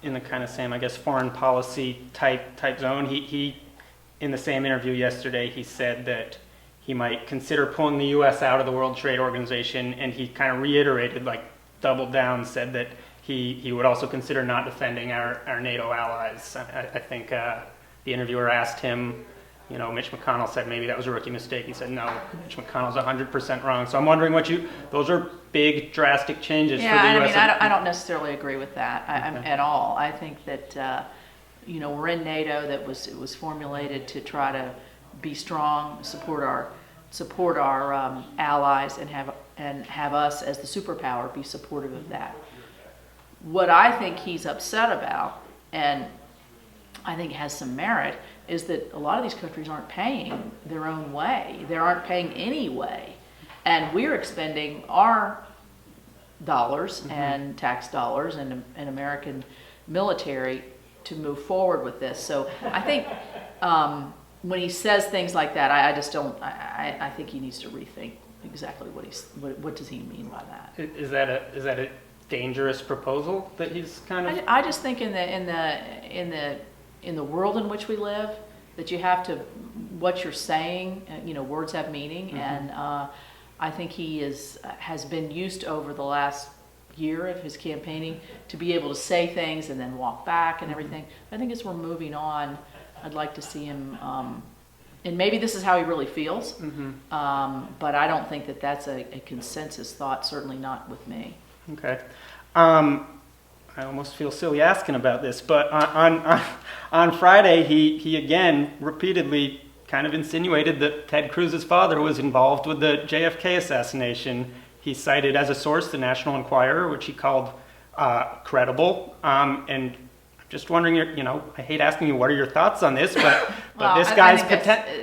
in the kind of same, I guess, foreign policy type zone. He in the same interview yesterday, he said that he might consider pulling the U.S. out of the World Trade Organization, and he kind of reiterated, like doubled down, said that he would also consider not defending our NATO allies. I think the interviewer asked him, Mitch McConnell said maybe that was a rookie mistake. He said, no, Mitch McConnell's 100% wrong. So I'm wondering those are big, drastic changes for the U.S. I don't necessarily agree with that at all. I think that, we're in NATO, it was formulated to try to be strong, support our allies, and have us as the superpower be supportive of that. What I think he's upset about, and I think has some merit, is that a lot of these countries aren't paying their own way. They aren't paying any way. And we're expending our dollars and tax dollars and American military to move forward with this. So I think when he says things like that, I just don't, I think he needs to rethink exactly what does he mean by that. Is that a dangerous proposal that he's kind of... I just think in the world in which we live, that you have to, what you're saying, words have meaning, and I think he has been used over the last year of his campaigning to be able to say things and then walk back and everything. I think as we're moving on, I'd like to see him, and maybe this is how he really feels, but I don't think that that's a consensus thought, certainly not with me. Okay. I almost feel silly asking about this, but on Friday, he again repeatedly kind of insinuated that Ted Cruz's father was involved with the JFK assassination. He cited as a source the National Enquirer, which he called credible. And I'm just wondering, I hate asking you what are your thoughts on this, but this guy's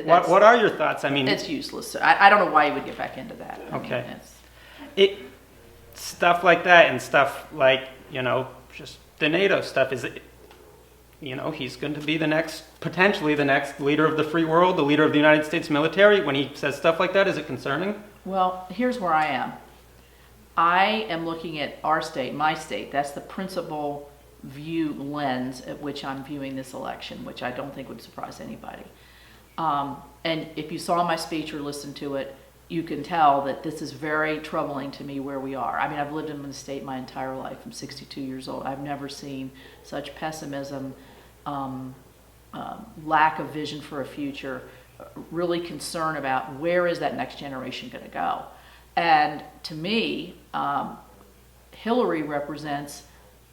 what are your thoughts? I mean, it's useless. I don't know why you would get back into that. Stuff like that and stuff like, just the NATO stuff is, he's going to be potentially the next leader of the free world, the leader of the United States military. When he says stuff like that, is it concerning? Well, here's where I am. I am looking at our state, my state. That's the principal lens at which I'm viewing this election, which I don't think would surprise anybody. And if you saw my speech or listened to it, you can tell that this is very troubling to me where we are. I mean, I've lived in the state my entire life. I'm 62 years old. I've never seen such pessimism, lack of vision for a future, really concern about where is that next generation going to go. And to me, Hillary represents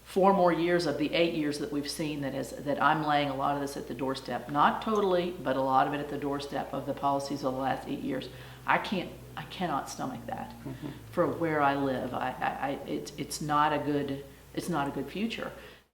4 more years of the 8 years that we've seen that I'm laying a lot of this at the doorstep. Not totally, but a lot of it at the doorstep of the policies of the last 8 years. I cannot stomach that for where I live. It's not a good future.